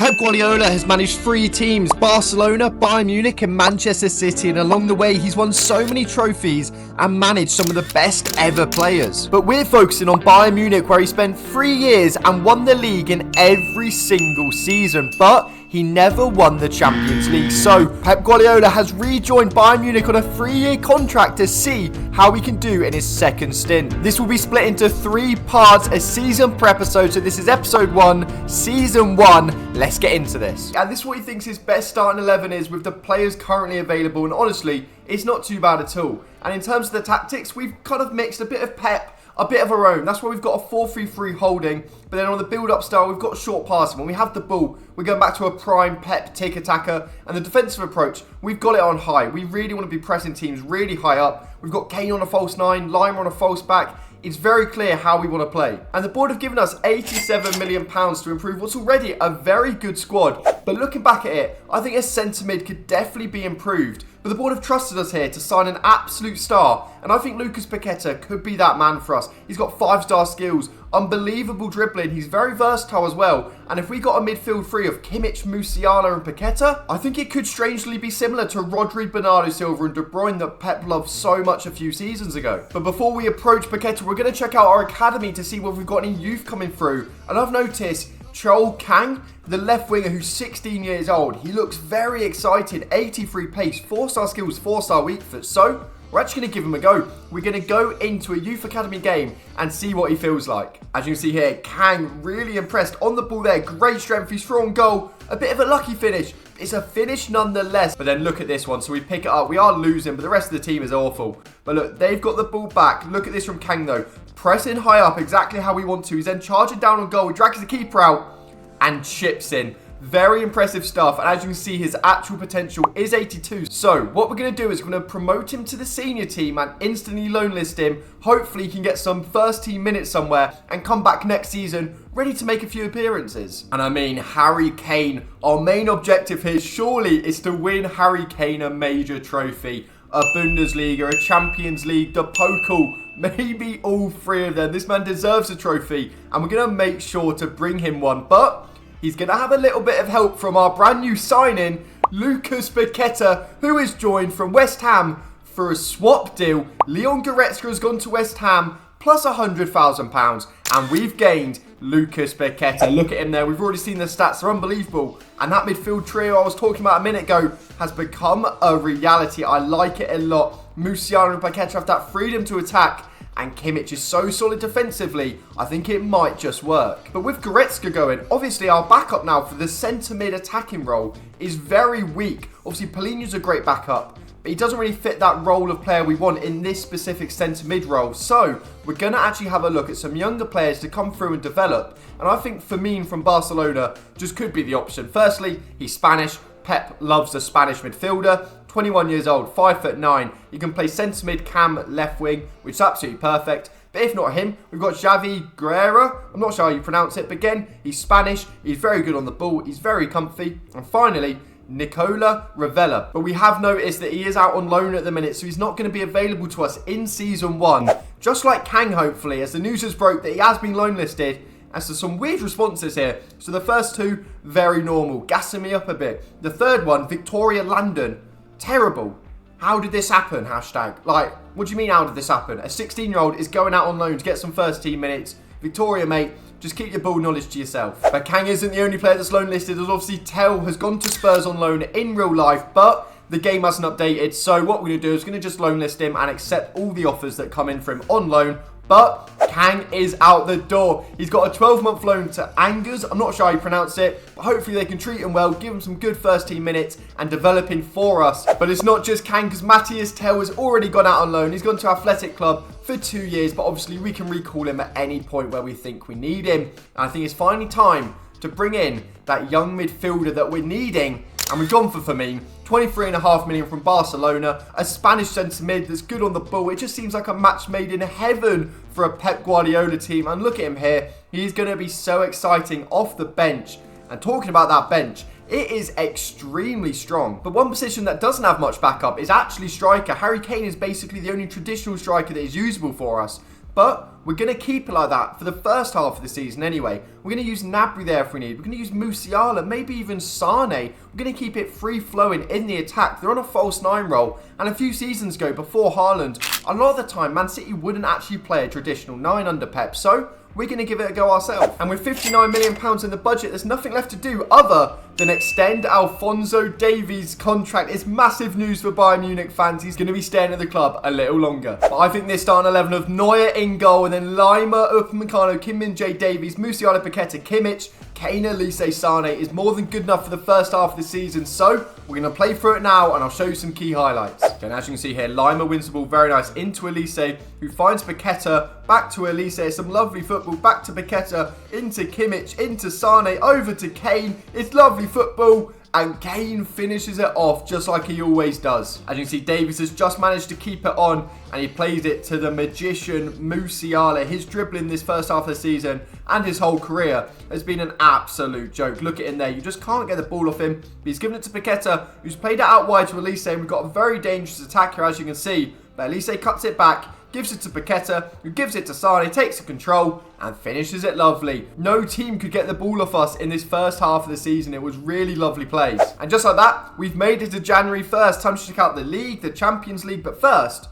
Pep Guardiola has managed 3 teams, Barcelona, Bayern Munich and Manchester City, and along the way he's won so many trophies and managed some of the best ever players. But we're focusing on Bayern Munich, where he spent 3 years and won the league in every single season, but he never won the Champions League. So Pep Guardiola has rejoined Bayern Munich on a 3-year contract to see how he can do in his second stint. This will be split into 3 parts, a season per episode. So this is episode 1, season 1. Let's get into this. And this is what he thinks his best starting 11 is with the players currently available. And honestly, it's not too bad at all. And in terms of the tactics, we've kind of mixed a bit of Pep, a bit of our own. That's why we've got a 4-3-3 holding. But then on the build-up style, we've got short passing. When we have the ball, we're going back to a prime Pep tick-attacker. And the defensive approach, we've got it on high. We really want to be pressing teams really high up. We've got Kane on a false 9, Lima on a false back. It's very clear how we want to play. And the board have given us £87 million to improve what's already a very good squad. But looking back at it, I think a centre mid could definitely be improved. But the board have trusted us here to sign an absolute star. And I think Lucas Paqueta could be that man for us. He's got 5-star skills, unbelievable dribbling. He's very versatile as well. And if we got a midfield 3 of Kimmich, Musiala and Paqueta, I think it could strangely be similar to Rodri, Bernardo Silva and De Bruyne that Pep loved so much a few seasons ago. But before we approach Paqueta, we're going to check out our academy to see whether we've got any youth coming through. And I've noticed Chol Kang, the left winger who's 16 years old, he looks very excited. 83 pace, 4-star skills, 4-star weak foot. So we're actually going to give him a go. We're going to go into a youth academy game and see what he feels like. As you can see here, Kang really impressed on the ball there. Great strength, he's through on goal. A bit of a lucky finish. It's a finish nonetheless. But then look at this one. So we pick it up. We are losing, but the rest of the team is awful. But look, they've got the ball back. Look at this from Kang though. Pressing high up exactly how we want to. He's then charging down on goal. He drags the keeper out and chips in. Very impressive stuff. And as you can see, his actual potential is 82. So what we're going to do is we're going to promote him to the senior team and instantly loan list him. Hopefully he can get some first team minutes somewhere and come back next season ready to make a few appearances. And I mean, Harry Kane. Our main objective here surely is to win Harry Kane a major trophy. A Bundesliga, a Champions League, the Pokal. Maybe all 3 of them. This man deserves a trophy. And we're going to make sure to bring him one. But he's going to have a little bit of help from our brand new signing, Lucas Paqueta, who is joined from West Ham for a swap deal. Leon Goretzka has gone to West Ham plus £100,000 and we've gained Lucas Paqueta. Look at him there. We've already seen the stats. They're unbelievable. And that midfield trio I was talking about a minute ago has become a reality. I like it a lot. Musiala and Paqueta have that freedom to attack. And Kimmich is so solid defensively, I think it might just work. But with Goretzka going, obviously our backup now for the centre mid attacking role is very weak. Obviously Polina's a great backup, but he doesn't really fit that role of player we want in this specific centre mid role. So we're going to actually have a look at some younger players to come through and develop. And I think Firmino from Barcelona just could be the option. Firstly, he's Spanish. Pep loves the Spanish midfielder. 21 years old, 5'9". You can play centre mid, cam, left wing, which is absolutely perfect. But if not him, we've got Xavi Guerrero. I'm not sure how you pronounce it, but again, he's Spanish. He's very good on the ball. He's very comfy. And finally, Nicola Ravella. But we have noticed that he is out on loan at the minute, so he's not going to be available to us in Season 1. Just like Kang, hopefully, as the news has broke that he has been loan listed. As to some weird responses here. So the first 2, very normal, gassing me up a bit. The third one, Victoria Landon. Terrible. How did this happen? Hashtag. Like, what do you mean how did this happen? A 16-year-old is going out on loan to get some first team minutes. Victoria, mate, just keep your ball knowledge to yourself. But Kang isn't the only player that's loan listed, as obviously Tell has gone to Spurs on loan in real life, but the game hasn't updated. So what we're going to do is we're going to just loan list him and accept all the offers that come in for him on loan. But Kang is out the door. He's got a 12-month loan to Angers. I'm not sure how you pronounce it, but hopefully they can treat him well, give him some good first team minutes and develop him for us. But it's not just Kang, because Matthias Tell has already gone out on loan. He's gone to Athletic Club for 2 years, but obviously we can recall him at any point where we think we need him. And I think it's finally time to bring in that young midfielder that we're needing. And we've gone for Firmino. 23.5 million from Barcelona, a Spanish centre mid that's good on the ball. It just seems like a match made in heaven for a Pep Guardiola team. And look at him here. He's going to be so exciting off the bench. And talking about that bench, it is extremely strong. But one position that doesn't have much backup is actually striker. Harry Kane is basically the only traditional striker that is usable for us. But we're going to keep it like that for the first half of the season anyway. We're going to use Gnabry there if we need. We're going to use Musiala, maybe even Sane. We're going to keep it free-flowing in the attack. They're on a false 9 role. And a few seasons ago, before Haaland, a lot of the time, Man City wouldn't actually play a traditional 9 under Pep. So we're going to give it a go ourselves. And with £59 million in the budget, there's nothing left to do other than extend Alphonso Davies' contract. It's massive news for Bayern Munich fans. He's going to be staying at the club a little longer. But I think this starting 11 of Neuer in goal, and then Lima, Upamecano, Kim Min-jae, Davies, Musiala, Paqueta, Kimmich, Kane, Elise, Sane is more than good enough for the first half of the season. So we're going to play through it now, and I'll show you some key highlights. Okay, and as you can see here, Lima wins the ball very nice into Elise, who finds Paqueta, back to Elise, some lovely football, back to Paqueta, into Kimmich, into Sane, over to Kane. It's lovely football, and Kane finishes it off just like he always does. As you can see, Davies has just managed to keep it on, and he plays it to the magician Musiala. His dribbling this first half of the season and his whole career has been an absolute joke. Look at him there. You just can't get the ball off him. But he's given it to Paqueta, who's played it out wide to Elise. We've got a very dangerous attack here, as you can see. But Elise cuts it back, gives it to Paqueta, who gives it to Sane, takes the control, and finishes it lovely. No team could get the ball off us in this first half of the season. It was really lovely plays. And just like that, we've made it to January 1st. Time to check out the league, the Champions League. But first,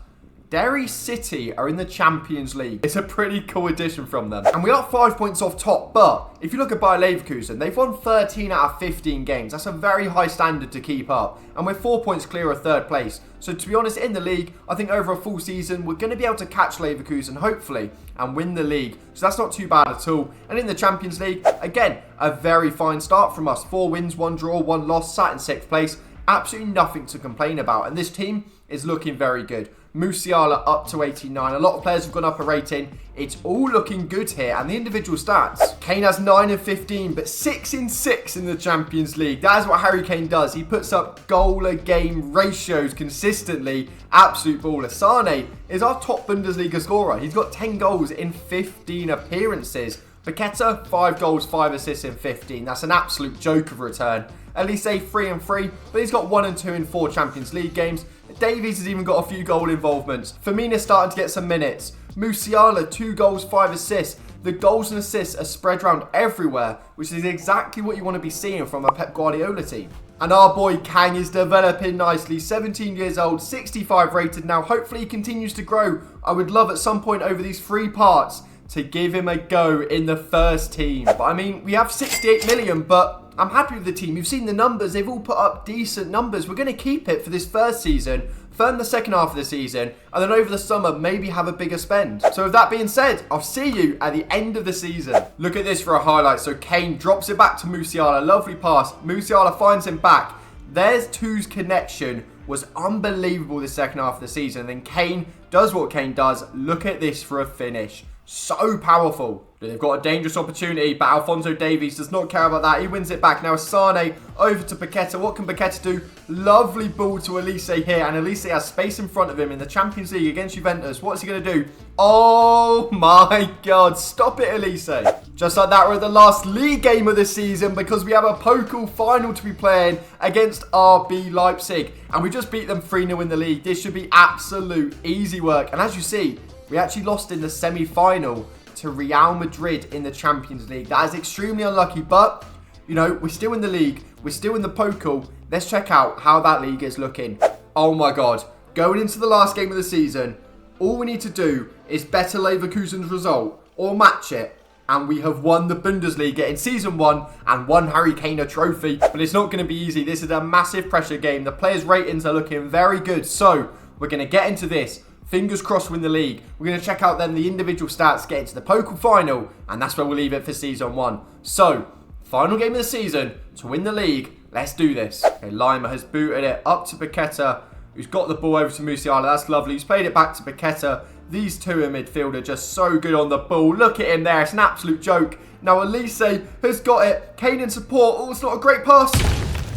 Derry City are in the Champions League. It's a pretty cool addition from them. And we are 5 points off top, but if you look at Bayer Leverkusen, they've won 13 out of 15 games. That's a very high standard to keep up. And we're 4 points clear of third place. So to be honest, in the league, I think over a full season, we're going to be able to catch Leverkusen, hopefully, and win the league. So that's not too bad at all. And in the Champions League, again, a very fine start from us. 4 wins, 1 draw, 1 loss, sat in 6th place. Absolutely nothing to complain about. And this team is looking very good. Musiala up to 89. A lot of players have gone up a rating. It's all looking good here. And the individual stats. Kane has 9 and 15, but 6 in 6 in the Champions League. That is what Harry Kane does. He puts up goal-a-game ratios consistently. Absolute baller. Sane is our top Bundesliga scorer. He's got 10 goals in 15 appearances. Paqueta, 5 goals, 5 assists in 15. That's an absolute joke of a return. Elise, 3 and 3, but he's got 1 and 2 in 4 Champions League games. Davies has even got a few goal involvements. Firmina's starting to get some minutes. Musiala, 2 goals, 5 assists. The goals and assists are spread around everywhere, which is exactly what you want to be seeing from a Pep Guardiola team. And our boy Kang is developing nicely. 17 years old, 65 rated now. Hopefully he continues to grow. I would love at some point over these 3 parts to give him a go in the first team. But I mean, we have 68 million, but I'm happy with the team. You've seen the numbers. They've all put up decent numbers. We're going to keep it for this first season, firm the second half of the season, and then over the summer, maybe have a bigger spend. So with that being said, I'll see you at the end of the season. Look at this for a highlight. So Kane drops it back to Musiala. Lovely pass. Musiala finds him back. There's Tu's connection. Was unbelievable the second half of the season. And then Kane does what Kane does. Look at this for a finish. So powerful. They've got a dangerous opportunity, but Alphonso Davies does not care about that. He wins it back. Now Sane over to Paqueta. What can Paqueta do? Lovely ball to Elise here, and Elise has space in front of him in the Champions League against Juventus. What's he going to do? Oh my God. Stop it, Elise. Just like that, we're at the last league game of the season because we have a Pokal final to be playing against RB Leipzig. And we just beat them 3-0 in the league. This should be absolute easy work. And as you see, we actually lost in the semi-final to Real Madrid in the Champions League. That is extremely unlucky, but, you know, we're still in the league. We're still in the Pokal. Let's check out how that league is looking. Oh my God. Going into the last game of the season, all we need to do is better Leverkusen's result or match it, and we have won the Bundesliga in Season 1 and won Harry Kane a trophy. But it's not going to be easy. This is a massive pressure game. The players' ratings are looking very good, so we're going to get into this. Fingers crossed win the league. We're going to check out then the individual stats, get into the Pokal final, and that's where we'll leave it for Season 1. So, final game of the season to win the league. Let's do this. Okay, Lima has booted it up to Paqueta, who's got the ball over to Musiala. That's lovely. He's played it back to Paqueta. These two in midfield are just so good on the ball. Look at him there. It's an absolute joke. Now, Elise has got it. Kane in support. Oh, it's not a great pass.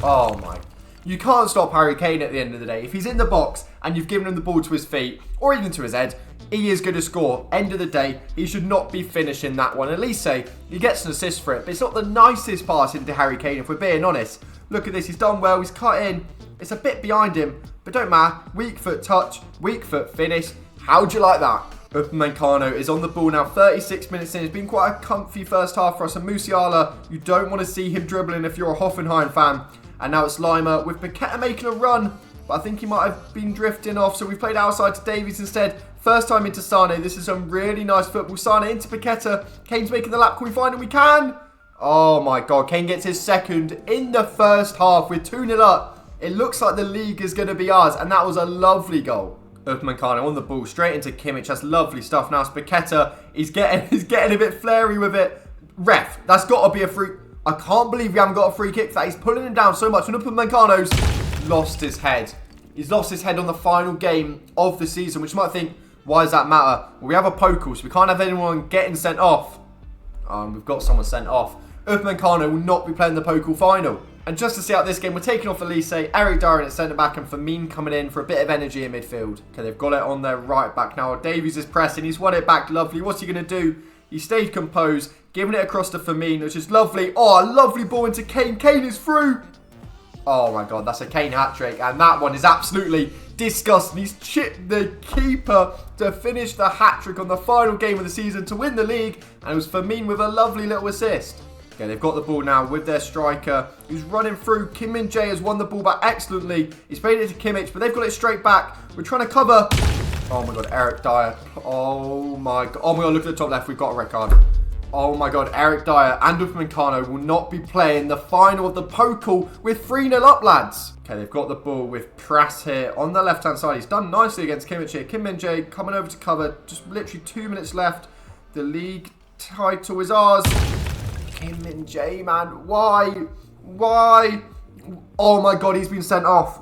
Oh, my. You can't stop Harry Kane at the end of the day. If he's in the box and you've given him the ball to his feet or even to his head, he is going to score. End of the day, he should not be finishing that one. Elise, he gets an assist for it, but it's not the nicest pass into Harry Kane, if we're being honest. Look at this. He's done well. He's cut in. It's a bit behind him, but don't matter. Weak foot touch, weak foot finish. How'd you like that? Upamecano is on the ball now, 36 minutes in. It's been quite a comfy first half for us. And Musiala, you don't want to see him dribbling if you're a Hoffenheim fan. And now it's Lima with Paqueta making a run. But I think he might have been drifting off. So we've played outside to Davies instead. First time into Sane. This is some really nice football. Sane into Paqueta. Kane's making the lap. Can we find him? We can. Oh my God. Kane gets his second in the first half. We're 2-0 up. It looks like the league is going to be ours. And that was a lovely goal. Upamecano on the ball, straight into Kimmich. That's lovely stuff. Now it's Paqueta. He's getting a bit flary with it. Ref, that's got to be a free... I can't believe we haven't got a free kick for that. He's pulling him down so much. And Upamecano's lost his head. He's lost his head on the final game of the season, which you might think, why does that matter? Well, we have a Pokal, so we can't have anyone getting sent off. We've got someone sent off. Upamecano will not be playing the Pokal final. And just to see out this game, we're taking off Elise, Eric Dyer at centre-back, and Firmino coming in for a bit of energy in midfield. Okay, they've got it on their right-back now. Davies is pressing. He's won it back. Lovely. What's he going to do? He stayed composed, giving it across to Firmino, which is lovely. Oh, a lovely ball into Kane. Kane is through. Oh, my God. That's a Kane hat-trick, and that one is absolutely disgusting. He's chipped the keeper to finish the hat-trick on the final game of the season to win the league, and it was Firmino with a lovely little assist. Okay, they've got the ball now with their striker who's running through. Kim Min-jae has won the ball back excellently. He's played it to Kimmich, but they've got it straight back. We're trying to cover. Oh my God, Eric Dyer. Oh my God. Oh my God, look at the top left. We've got a red card. Oh my God, Eric Dyer and Upamecano will not be playing the final of the Pokal with 3-0 up, lads. Okay, they've got the ball with Pras here on the left-hand side. He's done nicely against Kimmich here. Kim Min-jae coming over to cover. Just literally 2 minutes left. The league title is ours. Kim Min-jae, man. Why? Why? Oh my God, he's been sent off.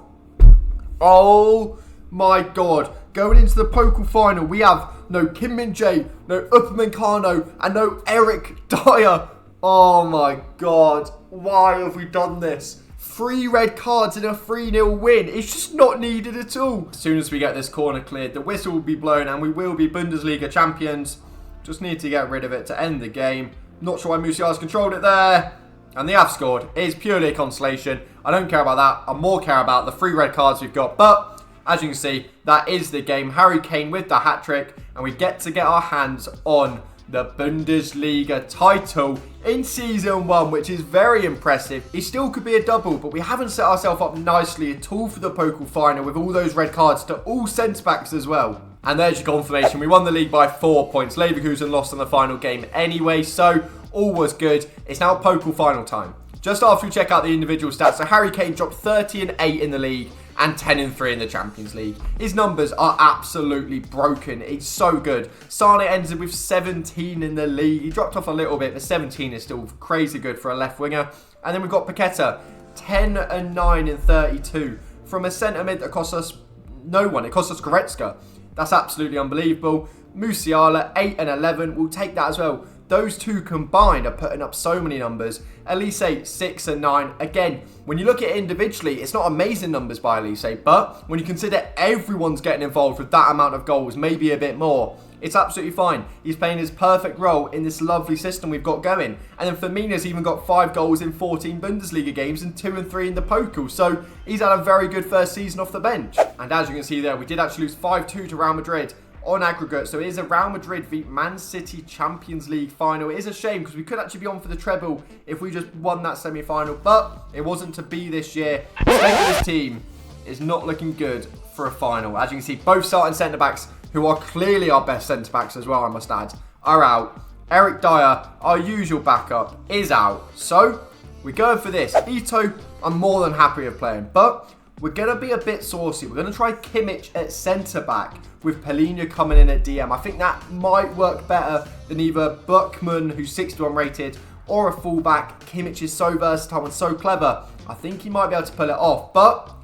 Oh my God. Going into the Pokal final, we have no Kim Min-jae, no Upamecano, and no Eric Dyer. Oh my God. Why have we done this? 3 red cards in a 3-0 win. It's just not needed at all. As soon as we get this corner cleared, the whistle will be blown and we will be Bundesliga champions. Just need to get rid of it to end the game. Not sure why Musiala's controlled it there. And they have scored. It is purely a consolation. I don't care about that. I more care about the 3 red cards we've got. But, as you can see, that is the game. Harry Kane with the hat-trick. And we get to get our hands on the Bundesliga title in Season 1, which is very impressive. It still could be a double, but we haven't set ourselves up nicely at all for the Pokal final with all those red cards to all centre-backs as well. And there's your confirmation. We won the league by 4 points. Leverkusen lost in the final game anyway, so all was good. It's now Pokal final time. Just after we check out the individual stats, so Harry Kane dropped 30-8 in the league and 10-3 in the Champions League. His numbers are absolutely broken. It's so good. Sane ends with 17 in the league. He dropped off a little bit, but 17 is still crazy good for a left winger. And then we've got Paqueta, 10-9 in 32. From a centre mid that cost us no one. It cost us Goretzka. That's absolutely unbelievable. Musiala, 8-11. We'll take that as well. Those two combined are putting up so many numbers. Elise, 6-9. Again, when you look at it individually, it's not amazing numbers by Elise, but when you consider everyone's getting involved with that amount of goals, maybe a bit more, it's absolutely fine. He's playing his perfect role in this lovely system we've got going. And then Firmino's even got 5 goals in 14 Bundesliga games and 2 and 3 in the Pokal. So he's had a very good first season off the bench. And as you can see there, we did actually lose 5-2 to Real Madrid on aggregate. So it is a Real Madrid v Man City Champions League final. It is a shame because we could actually be on for the treble if we just won that semi-final. But it wasn't to be this year. The state of this team is not looking good for a final. As you can see, both starting centre-backs, who are clearly our best centre-backs as well, I must add, are out. Eric Dyer, our usual backup, is out. So, we're going for this. Ito, I'm more than happy with playing. But, we're going to be a bit saucy. We're going to try Kimmich at centre-back with Polina coming in at DM. I think that might work better than either Buckman, who's 61 rated, or a fullback. Kimmich is so versatile and so clever. I think he might be able to pull it off. But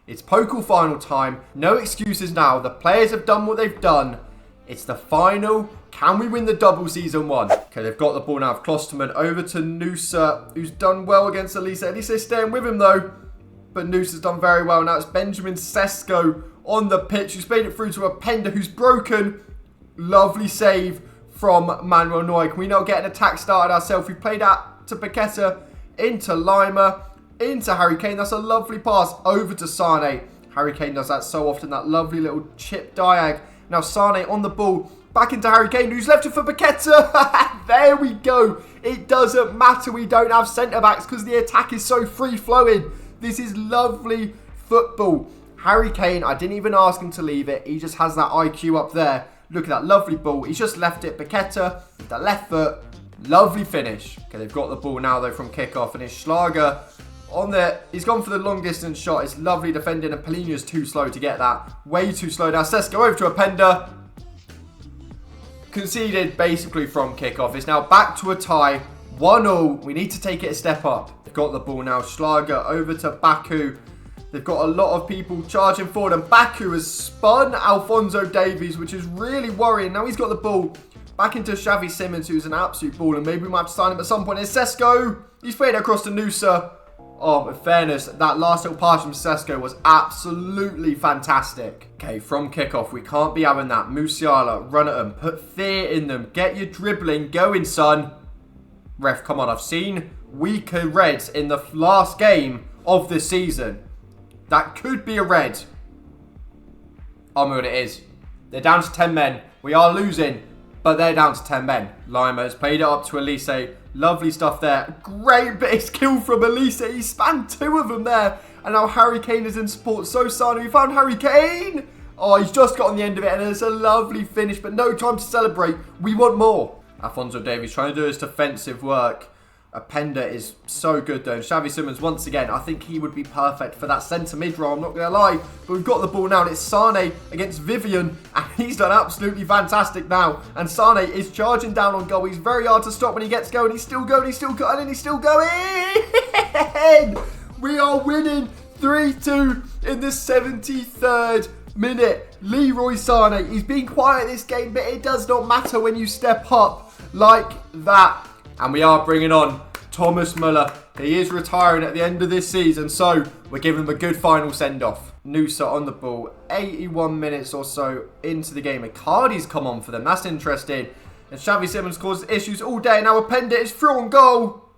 it's Pokal final time. No excuses now. The players have done what they've done. It's the final. Can we win the double Season 1? Okay, they've got the ball now. Klosterman over to Noosa, who's done well against Elise. Elise's staying with him though. But Noosa's done very well. Now it's Benjamin Sesko on the pitch, who's made it through to a Pender, who's broken. Lovely save from Manuel Neuer. Can we not get an attack started ourselves? We played out to Paqueta, into Lima, into Harry Kane. That's a lovely pass over to Sane. Harry Kane does that so often, that lovely little chip diag. Now Sane on the ball Back into Harry Kane, who's left it for Paqueta. There we go. It doesn't matter we don't have centre-backs because the attack is so free-flowing. This is lovely football. Harry Kane, I didn't even ask him to leave it. He just has that IQ up there. Look at that lovely ball. He's just left it. Paqueta, with the left foot. Lovely finish. Okay, they've got the ball now, though, from kickoff. And it's Schlager on there. He's gone for the long-distance shot. It's lovely defending, and Polina's too slow to get that. Way too slow. Now, Sesko over to Openda. Conceded, basically, from kickoff. It's now back to a tie. 1-1. We need to take it a step up. They've got the ball now. Schlager over to Baku. They've got a lot of people charging forward, and Baku has spun Alphonso Davies, which is really worrying. Now he's got the ball back into Xavi Simons, who's an absolute baller, and maybe we might have to sign him at some point. It's Sesko. He's played across to Nusa. Oh, in fairness, that last little pass from Sesko was absolutely fantastic. Okay, from kickoff, we can't be having that. Musiala, run at them, put fear in them, get your dribbling going, son. Ref, come on, I've seen weaker Reds in the last game of the season. That could be a red. Oh my god, it is. They're down to 10 men. We are losing, but they're down to 10 men. Lima has played it up to Elise. Lovely stuff there. Great bit of skill from Elise. He spanned 2 of them there. And now Harry Kane is in support. So Sane, we found Harry Kane. Oh, he's just got on the end of it, and it's a lovely finish, but no time to celebrate. We want more. Alphonso Davies trying to do his defensive work. Openda is so good though. Xavi Simons, once again, I think he would be perfect for that centre mid role, I'm not going to lie. But we've got the ball now, and it's Sane against Vivian, and he's done absolutely fantastic now. And Sane is charging down on goal. He's very hard to stop when he gets going. He's still going, he's still going, and he's still going. We are winning 3-2 in the 73rd minute. Leroy Sane, he's been quiet this game, but it does not matter when you step up like that. And we are bringing on Thomas Müller. He is retiring at the end of this season, so we're giving him a good final send-off. Nusa on the ball, 81 minutes or so into the game. Icardi's come on for them. That's interesting. And Xavi Simons caused issues all day. Now Openda is through on goal.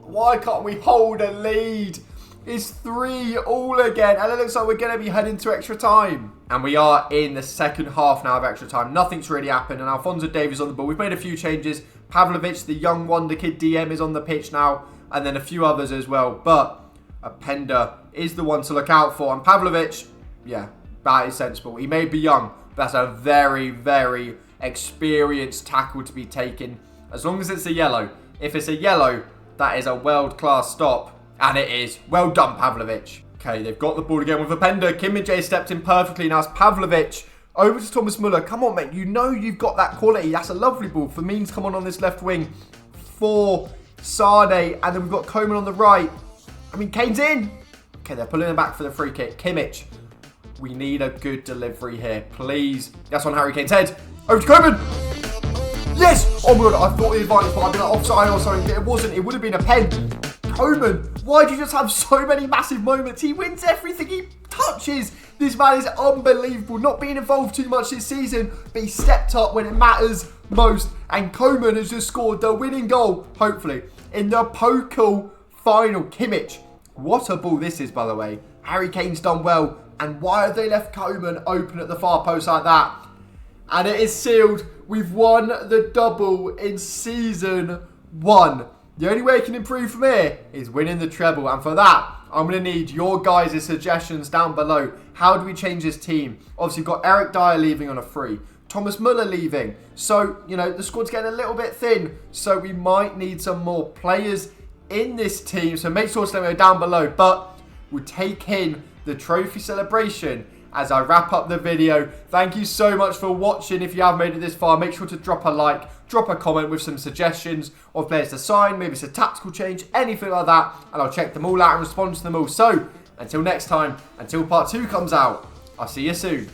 Why can't we hold a lead? It's 3-3 again, and it looks like we're going to be heading to extra time. And we are in the second half now of extra time. Nothing's really happened, and Alphonso Davies on the ball. We've made a few changes. Pavlovic, the young wonder kid DM, is on the pitch now, and then a few others as well. But Openda is the one to look out for, and Pavlovic, yeah, that is sensible. He may be young, but that's a very, very experienced tackle to be taken, as long as it's a yellow. If it's a yellow, that is a world-class stop. And it is. Well done, Pavlovic. Okay, they've got the ball again with Openda. Kimmich stepped in perfectly. Now it's Pavlovic. Over to Thomas Müller. Come on, mate. You know you've got that quality. That's a lovely ball. Firmine's come on this left wing for Sane. And then we've got Coman on the right. I mean, Kane's in. Okay, they're pulling him back for the free kick. Kimmich. We need a good delivery here. Please. That's on Harry Kane's head. Over to Coman. Yes! Oh my god, I thought the advantage might have been offside or something, but it wasn't. It would have been a pen. Coman, why do you just have so many massive moments? He wins everything he touches. This man is unbelievable. Not being involved too much this season, but he stepped up when it matters most. And Coman has just scored the winning goal, hopefully, in the Pokal final. Kimmich, what a ball this is, by the way. Harry Kane's done well. And why have they left Coman open at the far post like that? And it is sealed. We've won the double in season 1. The only way it can improve from here is winning the treble. And for that, I'm going to need your guys' suggestions down below. How do we change this team? Obviously, we've got Eric Dyer leaving on a free. Thomas Müller leaving. So, you know, the squad's getting a little bit thin. So we might need some more players in this team. So make sure to let me know down below. But we'll take in the trophy celebration as I wrap up the video. Thank you so much for watching. If you have made it this far, make sure to drop a like, drop a comment with some suggestions of players to sign, maybe it's a tactical change, anything like that, and I'll check them all out and respond to them all. So, until next time, until part 2 comes out, I'll see you soon.